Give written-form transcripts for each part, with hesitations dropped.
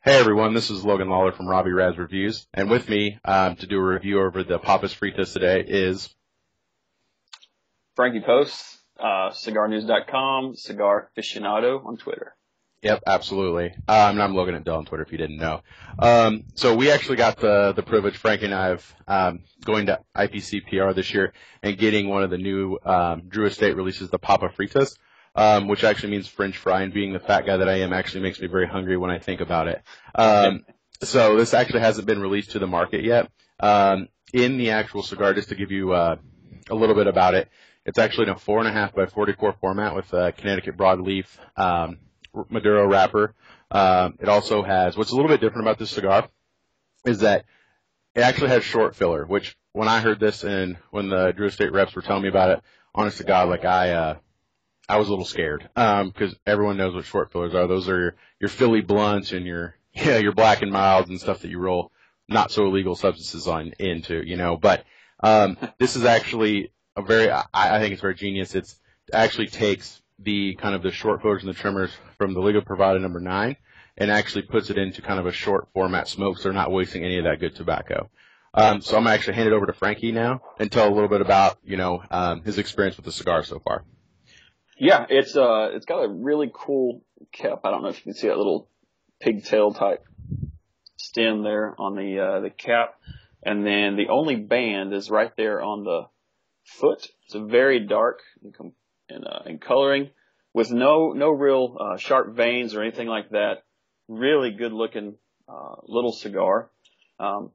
Hey everyone, this is Logan Lawler from RobbyRasReviews, and with me to do a review over the Papas Fritas today is Frankie Post, cigarnews.com, Cigar Aficionado on Twitter. Yep, absolutely. And I'm Logan at Dell on Twitter if you didn't know. So we actually got the privilege, Frank and I, of going to IPCPR this year and getting one of the new Drew Estate releases, the Papa Fritas. Which actually means French fry, and being the fat guy that I am actually makes me very hungry when I think about it. So this actually hasn't been released to the market yet. In the actual cigar, just to give you a little bit about it, it's actually in a 4.5 by 44 format with a Connecticut broadleaf Maduro wrapper. It also has, what's a little bit different about this cigar is that it actually has short filler, which when I heard this and when the Drew Estate reps were telling me about it, honest to God, like I was a little scared, because everyone knows what short fillers are. Those are your Philly blunts and your black and milds and stuff that you roll not so illegal substances into, but, this is actually I think it's very genius. It actually takes the kind of the short fillers and the trimmers from the Liga Privada number 9 and actually puts it into kind of a short format smoke, so they're not wasting any of that good tobacco. So I'm going to actually hand it over to Frankie now and tell a little bit about, his experience with the cigar so far. Yeah, it's got a really cool cap. I don't know if you can see that little pigtail type stem there on the cap. And then the only band is right there on the foot. It's a very dark in coloring with no real sharp veins or anything like that. Really good looking little cigar. The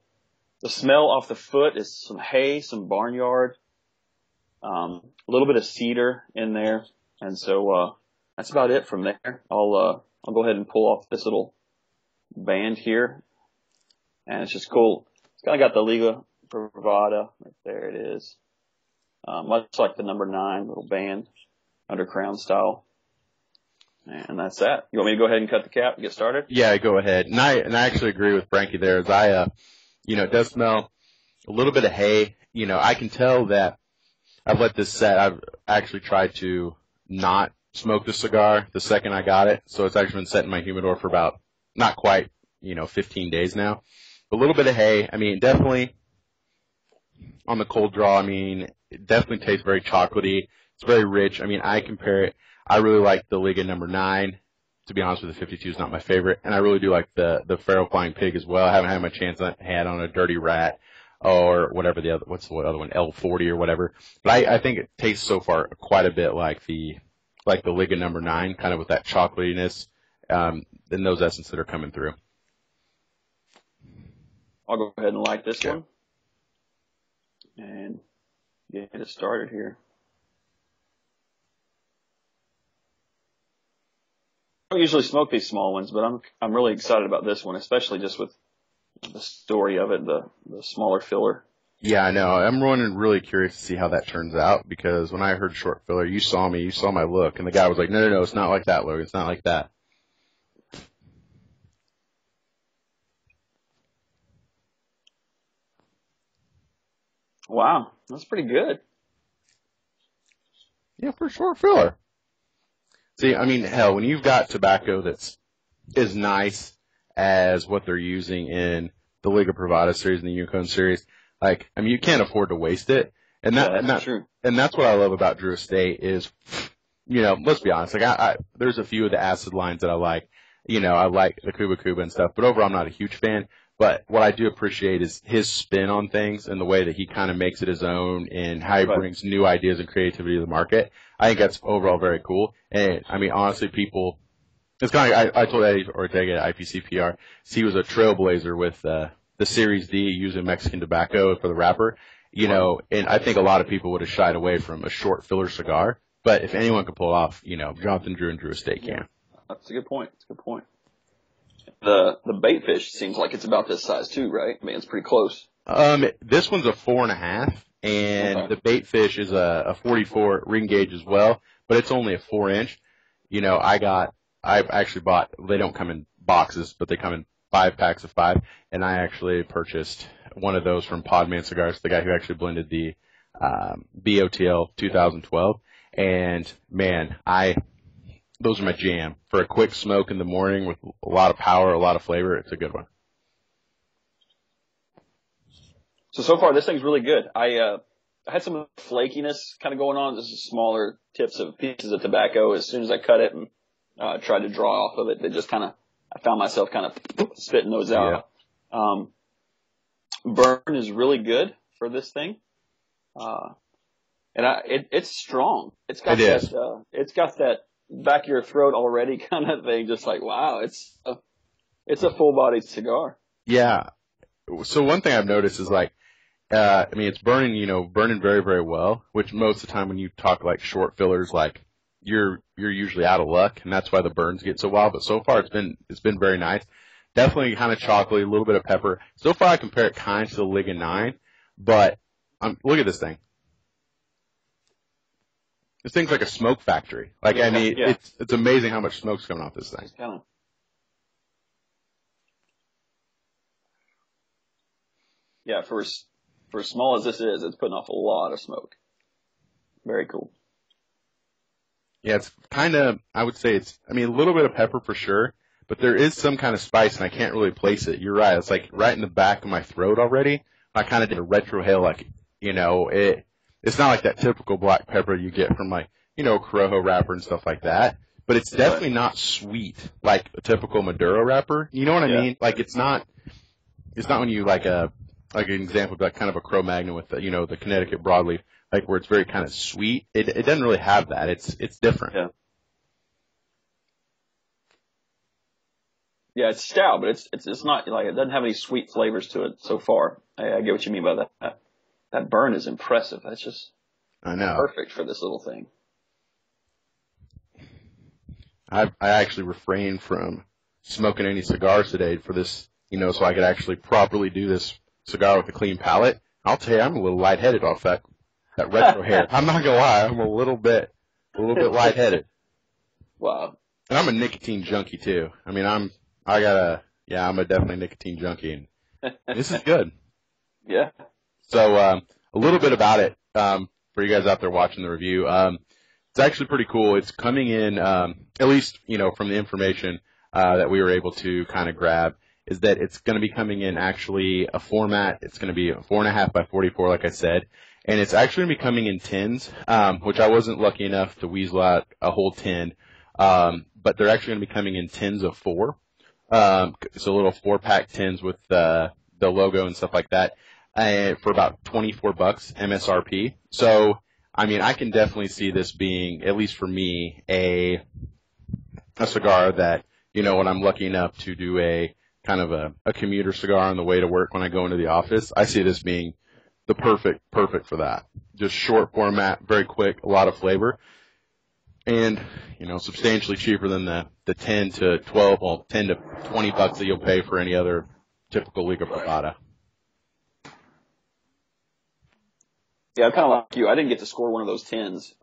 smell off the foot is some hay, some barnyard, a little bit of cedar in there. And so, that's about it from there. I'll go ahead and pull off this little band here. And it's just cool. It's kind of got the Liga Privada. Right there it is. Much like the number 9 little band, undercrown style. And that's that. You want me to go ahead and cut the cap and get started? Yeah, go ahead. And I actually agree with Frankie there. As it does smell a little bit of hay. I can tell that I've let this set. I've actually tried to not smoke the cigar the second I got it. So it's actually been set in my humidor for about not quite, 15 days now. A little bit of hay. Definitely on the cold draw. It definitely tastes very chocolatey. It's very rich. I compare it. I really like the Liga number 9. To be honest with you, the 52 is not my favorite. And I really do like the Feral Flying Pig as well. I haven't had my chance had on a Dirty Rat or whatever what's the other one, L40 or whatever. But I think it tastes so far quite a bit like the Liga number 9, kind of with that chocolatiness, and those essences that are coming through. I'll go ahead and light this one and get it started here. I don't usually smoke these small ones, but I'm really excited about this one, especially just with the story of it, the smaller filler. Yeah, I know. I'm really curious to see how that turns out, because when I heard short filler, you saw my look, and the guy was like, no, it's not like that, Logan. It's not like that. Wow, that's pretty good. Yeah, for short filler. See, hell, when you've got tobacco that's as nice as what they're using in the Liga Privada series and the Yukon series, you can't afford to waste it. And that's true. And that's what I love about Drew Estate is, let's be honest, there's a few of the acid lines that I like. I like the Cuba Cuba and stuff, but overall I'm not a huge fan. But what I do appreciate is his spin on things and the way that he kind of makes it his own and how he brings new ideas and creativity to the market. I think that's overall very cool. And honestly, it's kind of like I told Eddie Ortega at IPCPR, he was a trailblazer with the Series D using Mexican tobacco for the wrapper, and I think a lot of people would have shied away from a short filler cigar. But if anyone could pull it off, Jonathan Drew and Drew Estate can. That's a good point. The bait fish seems like it's about this size too, right? It's pretty close. This one's a 4.5, and the bait fish is a 44 ring gauge as well, but it's only a 4-inch. I actually bought, they don't come in boxes, but they come in 5 packs of 5, and I actually purchased one of those from Podman Cigars, the guy who actually blended the BOTL 2012, and man, those are my jam. For a quick smoke in the morning with a lot of power, a lot of flavor, it's a good one. So far, this thing's really good. I had some flakiness kind of going on. This is smaller tips of pieces of tobacco. As soon as I cut it and tried to draw off of it, I found myself kind of spitting those out. Yeah. Burn is really good for this thing. It's strong. It's got that back of your throat already kind of thing. Just like, wow, it's a full-bodied cigar. Yeah. So one thing I've noticed is like, it's burning very, very well, which most of the time when you talk like short fillers, like you're usually out of luck, and that's why the burns get so wild. But so far it's been very nice. Definitely kind of chocolatey, a little bit of pepper. So far I compare it kind to the Liga 9, but look at this thing. This thing's like a smoke factory. Like, it's amazing how much smoke's coming off this thing. Yeah, for as small as this is, it's putting off a lot of smoke. Very cool. Yeah, it's kind of, I would say a little bit of pepper for sure, but there is some kind of spice and I can't really place it. You're right. It's like right in the back of my throat already. I kind of did a retrohale, like, it's not like that typical black pepper you get from like, Corojo wrapper and stuff like that, but it's definitely not sweet like a typical Maduro wrapper. You know what I mean? Like it's not when you like an example, like kind of a Cro-Magnon with the Connecticut broadleaf, like where it's very kind of sweet. It doesn't really have that. It's different. Yeah. Yeah, it's stout, but it's not like, it doesn't have any sweet flavors to it so far. I get what you mean by that. That burn is impressive. That's just perfect for this little thing. I actually refrained from smoking any cigars today for this, so I could actually properly do this cigar with a clean palate. I'll tell you, I'm a little lightheaded off that retro hair. I'm not gonna lie, I'm a little bit lightheaded. Wow. And I'm a nicotine junkie too. I'm a definitely nicotine junkie, and this is good. Yeah. So, a little bit about it, for you guys out there watching the review. It's actually pretty cool. It's coming in, at least, from the information, that we were able to kind of grab, is that it's going to be coming in actually a format. It's going to be 4.5 by 44, like I said. And it's actually going to be coming in tins, which I wasn't lucky enough to weasel out a whole tin. But they're actually going to be coming in tins of 4. So little 4-pack tins with, the logo and stuff like that. For about $24 MSRP. So, I can definitely see this being, at least for me, a cigar that, when I'm lucky enough to do a kind of a commuter cigar on the way to work when I go into the office, I see this being the perfect for that. Just short format, very quick, a lot of flavor, and, substantially cheaper than the 10 to 20 bucks that you'll pay for any other typical Liga Privada. Yeah, I'm kind of like you. I didn't get to score one of those tins.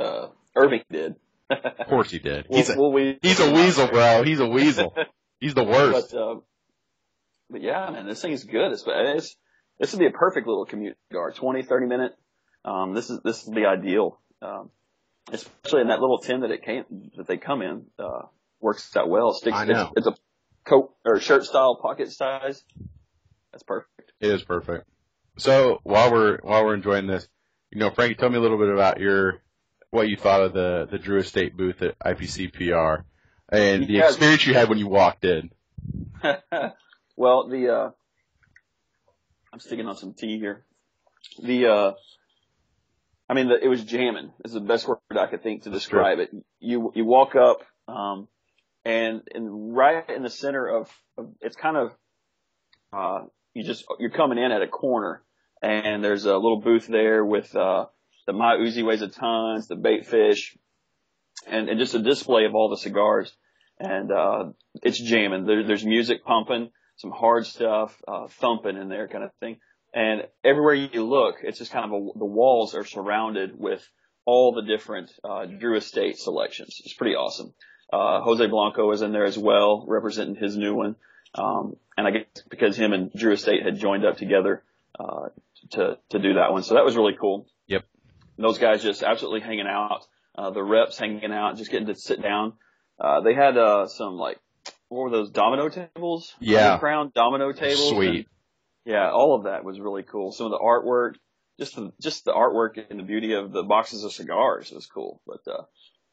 Irving did. Of course he did. He's a weasel, bro. He's a weasel. He's the worst. But yeah, man, this thing is good. This would be a perfect little commute cigar. 20, 30 minute. This is the ideal. Especially in that little tin that they come in. Works out well. I know. It's a coat or shirt style pocket size. That's perfect. It is perfect. So while we're enjoying this, Frankie, tell me a little bit about what you thought of the Drew Estate booth at IPC PR and the experience you had when you walked in. Well, I'm sticking on some tea here. It was jamming. Is the best word I could think to describe it. You walk up, and right in the center of it's kind of, you're coming in at a corner. And there's a little booth there with the My Uzi weighs a ton, the bait fish, and just a display of all the cigars. And it's jamming. There's music pumping, some hard stuff, thumping in there kind of thing. And everywhere you look, it's just kind of the walls are surrounded with all the different Drew Estate selections. It's pretty awesome. Jose Blanco is in there as well, representing his new one. And I guess because him and Drew Estate had joined up together to do that one. So that was really cool. Yep. And those guys just absolutely hanging out. The reps hanging out, just getting to sit down. They had, some like, what were those domino tables? Yeah. Crown domino tables. Sweet. And, yeah, all of that was really cool. Some of the artwork, just the artwork and the beauty of the boxes of cigars was cool. But,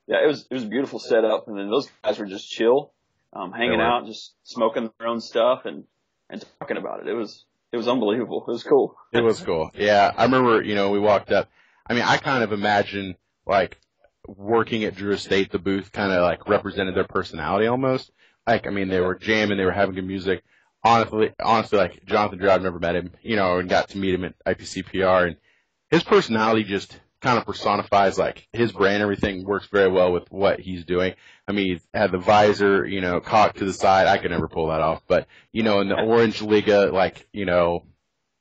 yeah, it was a beautiful setup. And then those guys were just chill, hanging out, just smoking their own stuff and talking about it. It was unbelievable. It was cool. It was cool. Yeah. I remember, we walked up. I mean, I kind of imagine like working at Drew Estate, the booth kind of like represented their personality almost. Like, I mean, they were jamming, they were having good music. Honestly, like Jonathan Drew, I've never met him, and got to meet him at IPCPR, and his personality just kind of personifies like his brand. Everything works very well with what he's doing. I mean, he had the visor, cocked to the side. I could never pull that off, but in the Orange Liga, like, the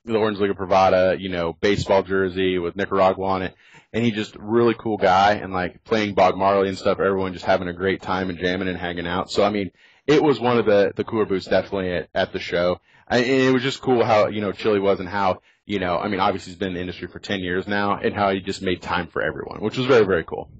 Orange Liga Privada, baseball jersey with Nicaragua on it. And he's just a really cool guy, and like playing Bob Marley and stuff, everyone just having a great time and jamming and hanging out. So, I mean, it was one of the cooler booths definitely at the show. And it was just cool how, Chili was and how, I mean, obviously he's been in the industry for 10 years now, and how he just made time for everyone, which was very, very cool.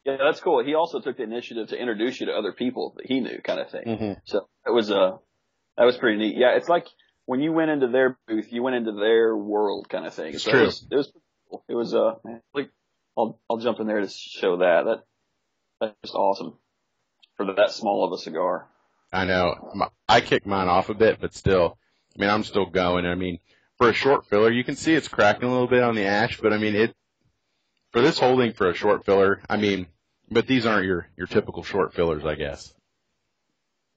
Yeah, that's cool. He also took the initiative to introduce you to other people that he knew, kind of thing. Mm-hmm. So that was pretty neat. Yeah, it's like when you went into their booth, you went into their world, kind of thing. It's so true. It was cool. It was like I'll jump in there to show that. That's just awesome for that small of a cigar. I know. I kicked mine off a bit, but still, I mean, I'm still going. I mean, for a short filler, you can see it's cracking a little bit on the ash, but I mean, for this holding for a short filler, I mean, but these aren't your typical short fillers, I guess.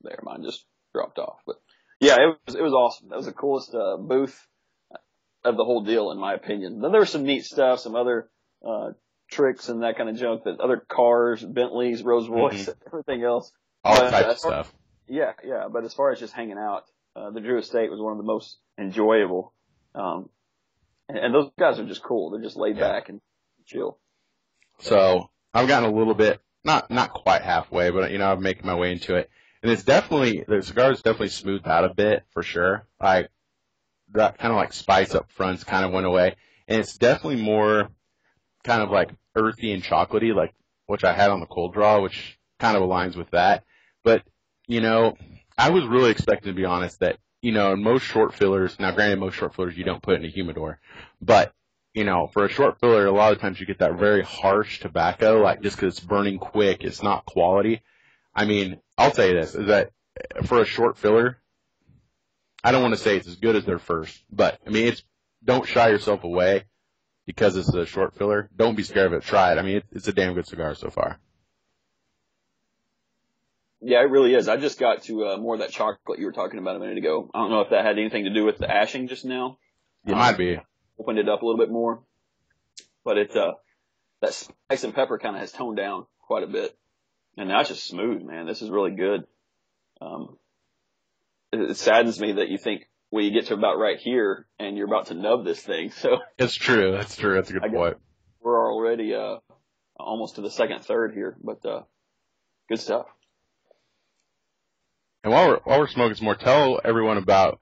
There, mine just dropped off. But yeah, it was awesome. That was the coolest booth of the whole deal, in my opinion. Then there was some neat stuff, some other tricks and that kind of junk, that other cars, Bentleys, Rolls-Royce, everything else. All types of stuff. Yeah. But as far as just hanging out, the Drew Estate was one of the most enjoyable. And those guys are just cool. They're just laid back and chill. So I've gotten a little bit, not quite halfway, but I'm making my way into it. And the cigar's definitely smoothed out a bit for sure. Like that kind of like spice up fronts kind of went away. And it's definitely more kind of like earthy and chocolatey, like which I had on the cold draw, which kind of aligns with that. But, I was really expecting, to be honest, that, in most short fillers, now granted most short fillers you don't put in a humidor, but, for a short filler, a lot of times you get that very harsh tobacco, like just because it's burning quick, it's not quality. I mean, I'll tell you this, is that for a short filler, I don't want to say it's as good as their first, but, I mean, don't shy yourself away because it's a short filler. Don't be scared of it. Try it. I mean, it's a damn good cigar so far. Yeah, it really is. I just got to more of that chocolate you were talking about a minute ago. I don't know if that had anything to do with the ashing just now. It might be. Opened it up a little bit more. But that spice and pepper kind of has toned down quite a bit. And now it's just smooth, man. This is really good. It saddens me that you think, well, you get to about right here and you're about to nub this thing. So it's true. That's true. That's a good point. We're already almost to the second third here, but good stuff. And while we're smoking some more, tell everyone about.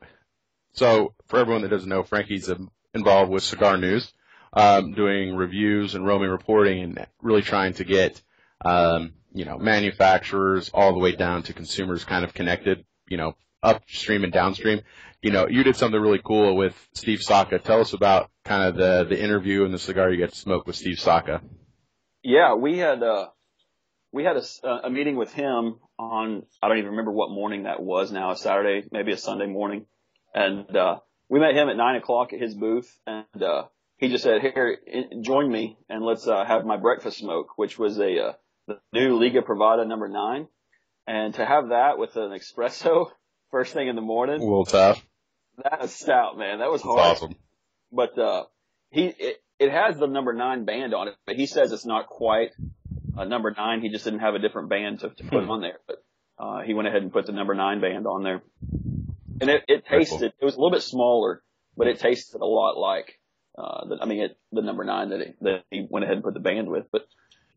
So for everyone that doesn't know, Frankie's involved with Cigar News, doing reviews and roaming reporting, and really trying to get manufacturers all the way down to consumers kind of connected, upstream and downstream. You did something really cool with Steve Saka. Tell us about kind of the interview and the cigar you get to smoke with Steve Saka. Yeah, we had a meeting with him on, I don't even remember what morning that was now, a Saturday, maybe a Sunday morning. And we met him at 9:00 at his booth, and he just said, "Here, join me and let's have my breakfast smoke," which was the new Liga Privada number 9. And to have that with an espresso first thing in the morning. A little tough. That was stout, man. That was hard. That's awesome. But it has the number 9 band on it, but he says it's not quite number 9. He just didn't have a different band to put on there. But he went ahead and put the number 9 band on there. And it tasted, it was a little bit smaller, but it tasted a lot like the number 9 that he went ahead and put the band with. But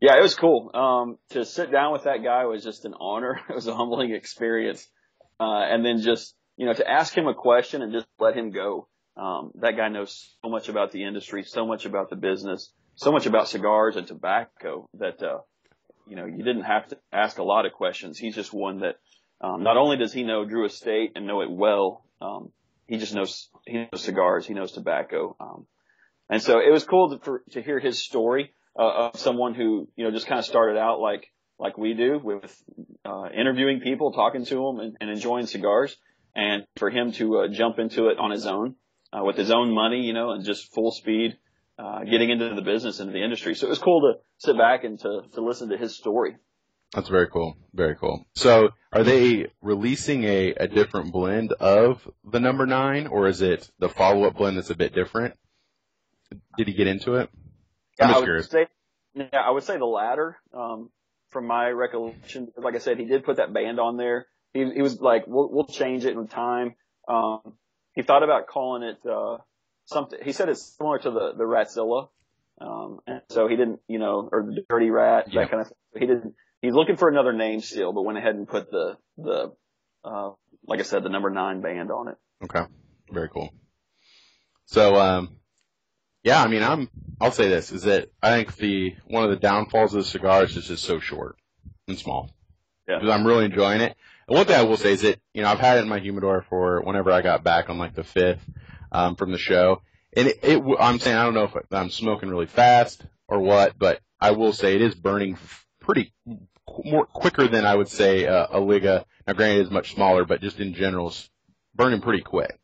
yeah, it was cool. To sit down with that guy was just an honor. It was a humbling experience. And then just, to ask him a question and just let him go. That guy knows so much about the industry, so much about the business, so much about cigars and tobacco that, you didn't have to ask a lot of questions. He's just one that, not only does he know Drew Estate and know it well, he knows cigars, he knows tobacco. And so it was cool to hear his story, of someone who, just kind of started out like we do with, interviewing people, talking to them and enjoying cigars, and for him to, jump into it on his own, with his own money, and just full speed, getting into the business, into the industry. So it was cool to sit back and to listen to his story. That's very cool. Very cool. So are they releasing a different blend of the number 9, or is it the follow-up blend that's a bit different? Did he get into it? I'm just curious. I would say the latter, from my recollection. Like I said, he did put that band on there. He was like, we'll change it in time. He thought about calling it, something. He said it's similar to the Ratzilla. And so he didn't, or the Dirty Rat, that kind of thing. He's looking for another name still, but went ahead and put the like I said, the number 9 band on it. Okay. Very cool. So, yeah, I mean, I'll say this, is that I think one of the downfalls of the cigar is just so short and small. Yeah. Because I'm really enjoying it. And one thing I will say is that, I've had it in my humidor for whenever I got back on like the 5th, from the show. And I'm saying, I don't know if I'm smoking really fast or what, but I will say it is burning pretty more quicker than I would say a Liga. Now, granted, it's much smaller, but just in general, it's burning pretty quick.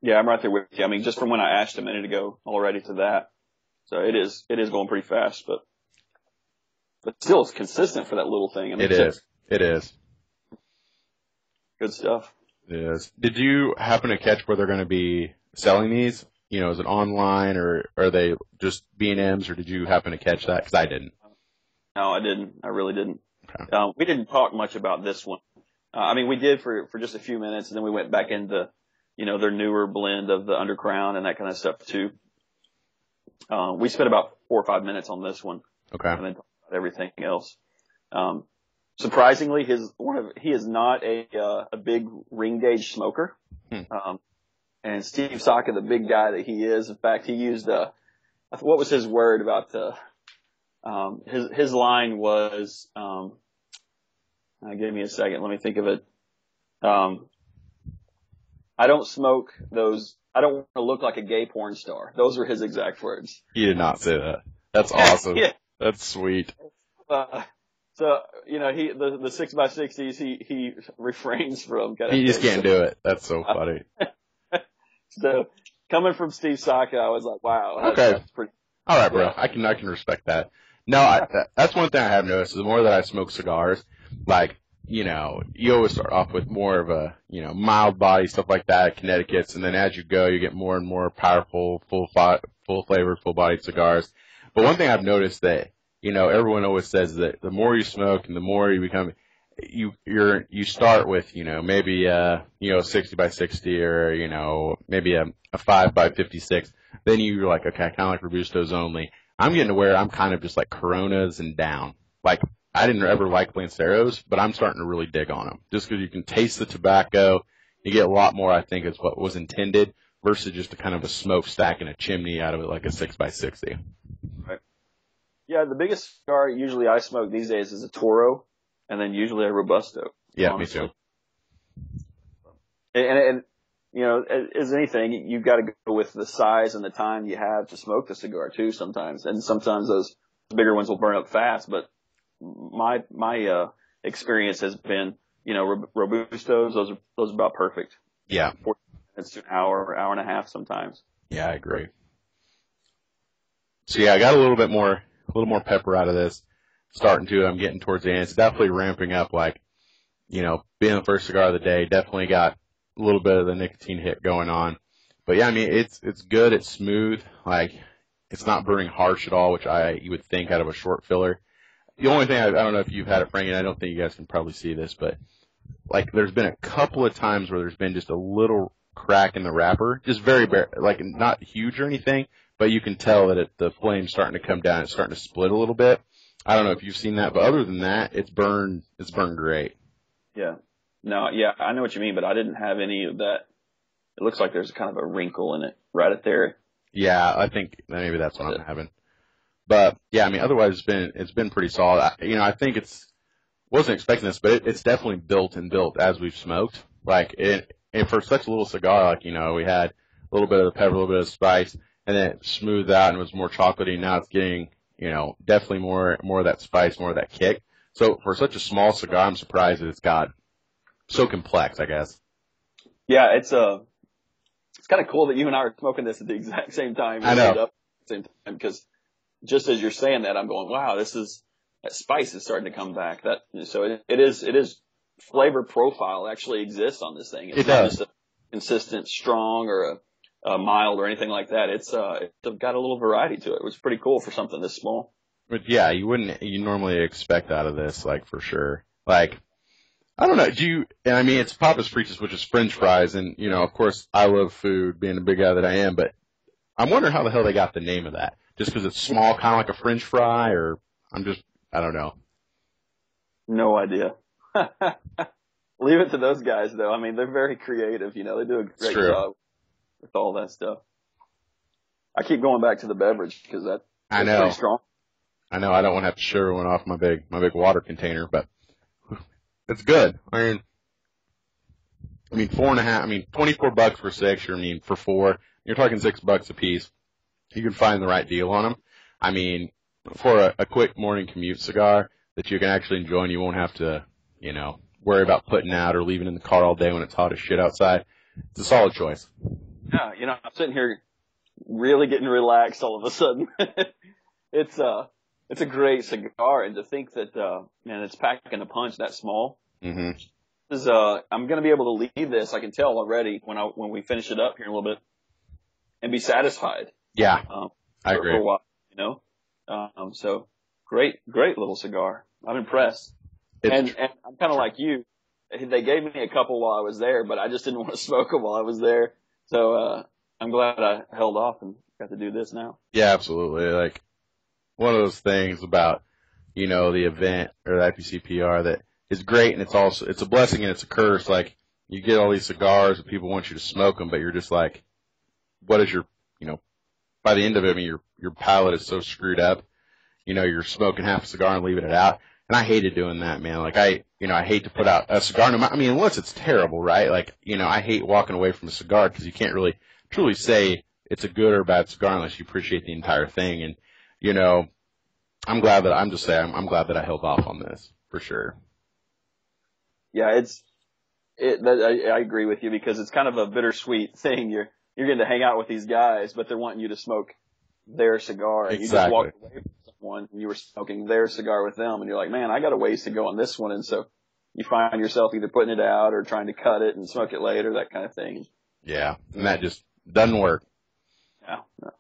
Yeah, I'm right there with you. I mean, just from when I asked a minute ago already to that. So it is going pretty fast, but still it's consistent for that little thing. I mean, It is. Good stuff. It is. Did you happen to catch where they're going to be selling these? Is it online, or are they just B&Ms, or did you happen to catch that? Because I didn't. No, I didn't. I really didn't. Okay. We didn't talk much about this one. I mean, we did for just a few minutes, and then we went back into, their newer blend of the Undercrown and that kind of stuff too. We spent about 4 or 5 minutes on this one. Okay. And then talked about everything else. Surprisingly, he is not a big ring gauge smoker. And Steve Saka, the big guy that he is, in fact, he used what was his word about his line was, give me a second, let me think of it. I don't smoke those. I don't want to look like a gay porn star. Those were his exact words. He did not say that. That's awesome. Yeah. That's sweet. So, the 6x60s, he refrains from. He just can't do it. That's so funny. So, coming from Steve Saka, I was like, wow. Okay. That's pretty. All right, bro. I can respect that. No, that's one thing I have noticed is the more that I smoke cigars, like, you always start off with more of a, mild body, stuff like that, Connecticut's, and then as you go, you get more and more powerful, full flavored, full bodied cigars. But one thing I've noticed that, everyone always says that the more you smoke and the more you become, you start with, maybe, 60x60 or, maybe a 5x56. Then you're like, okay, I kind of like Robustos only. I'm getting to where I'm kind of just like Coronas and down. Like, I didn't ever like Lanceros, but I'm starting to really dig on them. Just because you can taste the tobacco, you get a lot more, I think, is what was intended versus just a kind of a smokestack and a chimney out of it like a 6x60. Right. Yeah, the biggest cigar usually I smoke these days is a Toro, and then usually a Robusto. Yeah, honestly. me too. And as anything, you've got to go with the size and the time you have to smoke the cigar too sometimes. And sometimes those bigger ones will burn up fast, but my experience has been, Robustos, those are about perfect. Yeah. 40 minutes to an hour and a half sometimes. Yeah, I agree. So yeah, I got a little more pepper out of this. Starting to, I'm getting towards the end. It's definitely ramping up, like, being the first cigar of the day, definitely got a little bit of the nicotine hit going on. But yeah, I mean, it's good, it's smooth, like, it's not burning harsh at all, which you would think out of a short filler. The only thing, I don't know if you've had it, Frank, and I don't think you guys can probably see this, but like there's been a couple of times where there's been just a little crack in the wrapper, just very bare, like not huge or anything, but you can tell that the flame's starting to come down, it's starting to split a little bit. I don't know if you've seen that, but other than that, it's burned great. Yeah. No, yeah, I know what you mean, but I didn't have any of that. It looks like there's kind of a wrinkle in it right at there. Yeah, I think maybe that's what I'm having. But yeah, I mean, otherwise it's been pretty solid. I think wasn't expecting this, but it's definitely built as we've smoked. Like and for such a little cigar, like, we had a little bit of the pepper, a little bit of spice, and then it smoothed out and was more chocolatey. Now it's getting, definitely more of that spice, more of that kick. So for such a small cigar, I'm surprised that it's got so complex, I guess. Yeah, it's kind of cool that you and I are smoking this at the exact same time. I know. Up at the same time, because just as you're saying that, I'm going, wow, that spice is starting to come back. So it is flavor profile actually exists on this thing. It's not just a consistent strong or a mild or anything like that. It's got a little variety to it. It was pretty cool for something this small. But yeah, you normally expect out of this, like, for sure. Like, I don't know, and I mean, it's Papa's Fritas, which is French fries, and, of course, I love food, being the big guy that I am, but I'm wondering how the hell they got the name of that. Just because it's small, kind of like a French fry, or I don't know. No idea. Leave it to those guys, though. I mean, they're very creative, they do a great job with all that stuff. I keep going back to the beverage because that's pretty strong. I know, I don't want to have to share one off my big water container, but it's good. I mean, $4.50, for 6, for 4, you're talking $6 a piece. You can find the right deal on them. I mean, for a quick morning commute cigar that you can actually enjoy and you won't have to, worry about putting out or leaving in the car all day when it's hot as shit outside. It's a solid choice. Yeah, I'm sitting here really getting relaxed all of a sudden. It's a great cigar, and to think that, man, it's packing a punch that small. Mm-hmm. I'm going to be able to leave this, I can tell already, when we finish it up here in a little bit, and be satisfied. Yeah, I agree. For a while, so great little cigar. I'm impressed. And I'm kind of like you. They gave me a couple while I was there, but I just didn't want to smoke them while I was there. So, I'm glad I held off and got to do this now. Yeah, absolutely. Like, one of those things about, the event or the IPCPR that is great, and it's a blessing and it's a curse. Like, you get all these cigars and people want you to smoke them, but you're just like, what is your, by the end of it, I mean, your palate is so screwed up. You're smoking half a cigar and leaving it out. And I hated doing that, man. Like, I hate to put out a cigar. Unless it's terrible, right? Like, I hate walking away from a cigar because you can't really truly say it's a good or bad cigar unless you appreciate the entire thing. And, I'm glad that I'm glad that I held off on this for sure. Yeah, I agree with you because it's kind of a bittersweet thing. You're getting to hang out with these guys, but they're wanting you to smoke their cigar. And exactly. You just walked away from someone and you were smoking their cigar with them, and you're like, man, I got a ways to go on this one. And so you find yourself either putting it out or trying to cut it and smoke it later, that kind of thing. Yeah, and that just doesn't work. Yeah. No.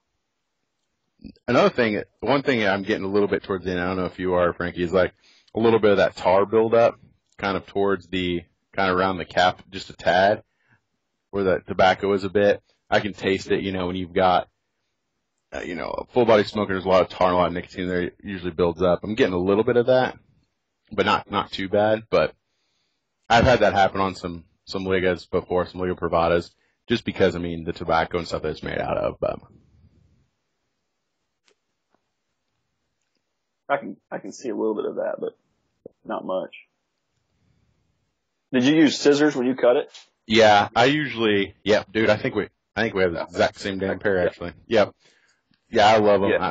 One thing I'm getting a little bit towards the end, I don't know if you are, Frankie, is like a little bit of that tar buildup kind of around the cap, just a tad, where the tobacco is a bit. I can taste it, when you've got, a full body smoker, there's a lot of tar and a lot of nicotine there, it usually builds up. I'm getting a little bit of that, but not too bad. But I've had that happen on some Ligas before, some Liga Privadas, just because, the tobacco and stuff that it's made out of, but. I can see a little bit of that, but not much. Did you use scissors when you cut it? Yeah, dude, I think we have the exact same damn pair, actually. Yep. Yeah, I love them. Yeah.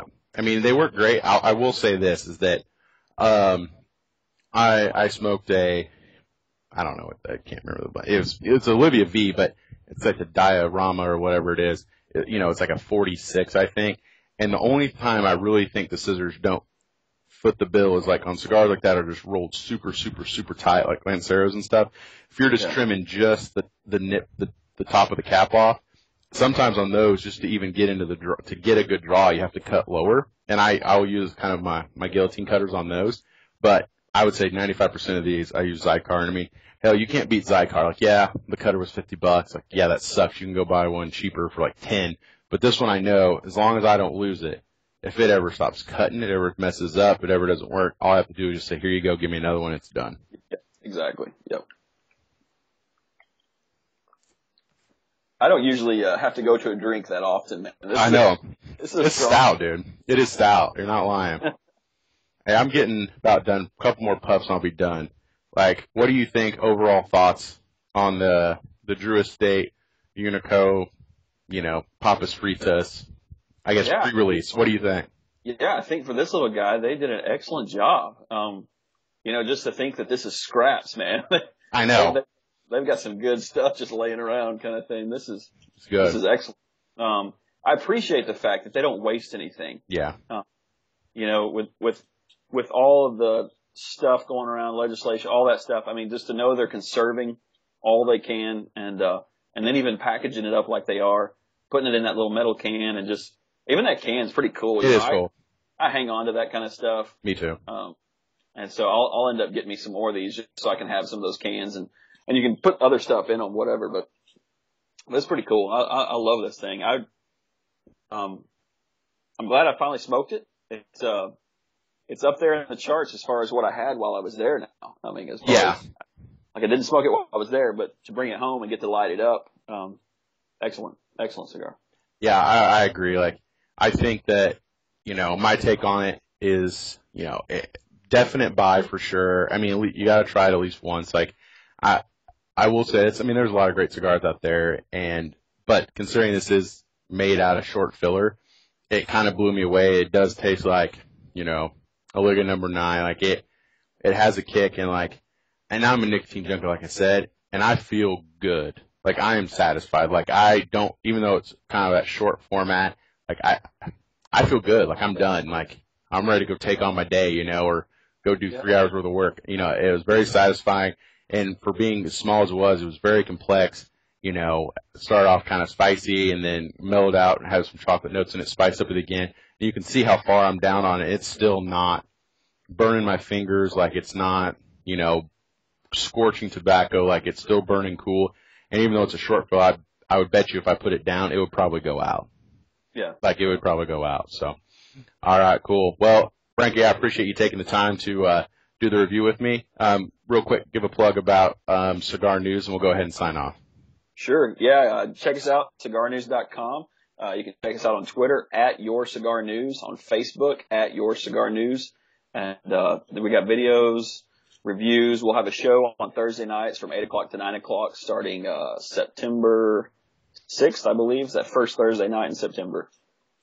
They work great. I will say this, is that, I smoked I don't know I can't remember, but it's Olivia V, but it's like a diorama or whatever it is. It's like a 46, I think. And the only time I really think the scissors don't foot the bill is like on cigars like that are just rolled super, super, super tight, like Lanceros and stuff. If you're just trimming just the top of the cap off, sometimes on those, just to even get into to get a good draw, you have to cut lower. And I'll use kind of my guillotine cutters on those. But I would say 95% of these I use Zycar. And hell, you can't beat Zycar. Like, yeah, the cutter was $50. Like, yeah, that sucks. You can go buy one cheaper for like 10. But this one I know, as long as I don't lose it, if it ever stops cutting, it ever messes up, it ever doesn't work, all I have to do is just say, here you go, give me another one, it's done. Yeah, exactly. Yep. I don't usually have to go to a drink that often, man. I know. It's stout, dude. It is stout. You're not lying. Hey, I'm getting about done. A couple more puffs and I'll be done. Like, what do you think overall thoughts on the Drew Estate, Unico, Papas Fritas, I guess pre-release? What do you think? Yeah, I think for this little guy, they did an excellent job. Just to think that this is scraps, man. I know. They've got some good stuff just laying around kind of thing. This is good. This is excellent. I appreciate the fact that they don't waste anything. Yeah. With all of the stuff going around, legislation, all that stuff, I mean, just to know they're conserving all they can and then even packaging it up like they are, putting it in that little metal can and just, even that can's pretty cool. It is cool. I hang on to that kind of stuff. Me too. And so I'll end up getting me some more of these just so I can have some of those cans and you can put other stuff in them, whatever, but that's pretty cool. I love this thing. I'm glad I finally smoked it. It's up there in the charts as far as what I had while I was there now. I mean, as far as, like I didn't smoke it while I was there, but to bring it home and get to light it up, excellent cigar. Yeah, I agree. Like, I think that, my take on it is, definite buy for sure. I mean, you gotta try it at least once. Like, I will say this, there's a lot of great cigars out there but considering this is made out of short filler, it kind of blew me away. It does taste like, a Liga number 9. Like it has a kick and I'm a nicotine junkie, like I said, and I feel good. Like I am satisfied. Like I don't, even though it's kind of that short format, like I feel good. Like I'm done. Like I'm ready to go take on my day, or go do 3 hours worth of work. It was very satisfying. And for being as small as it was very complex. Started off kind of spicy and then mellowed out and had some chocolate notes in it, spiced up it again. And you can see how far I'm down on it. It's still not burning my fingers. Like it's not, scorching tobacco. Like it's still burning cool. And even though it's a short fill, I would bet you if I put it down, it would probably go out. Yeah. Like it would probably go out. So, all right, cool. Well, Frankie, I appreciate you taking the time to do the review with me. Real quick, give a plug about Cigar News, and we'll go ahead and sign off. Sure. Yeah. Check us out, cigarnews.com. You can check us out on Twitter @YourCigarNews, on Facebook @YourCigarNews. And then we got videos, reviews. We'll have a show on Thursday nights from 8 o'clock to 9 o'clock starting September 6th, I believe. It's that first Thursday night in September.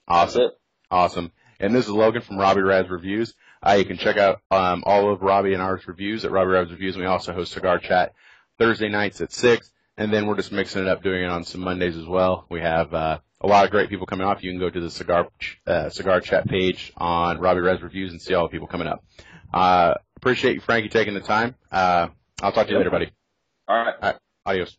Awesome. That's it. Awesome. And this is Logan from RobbyRasReviews. You can check out all of Robbie and ours reviews at RobbyRasReviews. And we also host Cigar Chat Thursday nights at 6. And then we're just mixing it up, doing it on some Mondays as well. We have a lot of great people coming off. You can go to the Cigar Chat page on RobbyRasReviews and see all the people coming up. Appreciate you, Frankie, taking the time. I'll talk to you later, buddy. All right. Adios.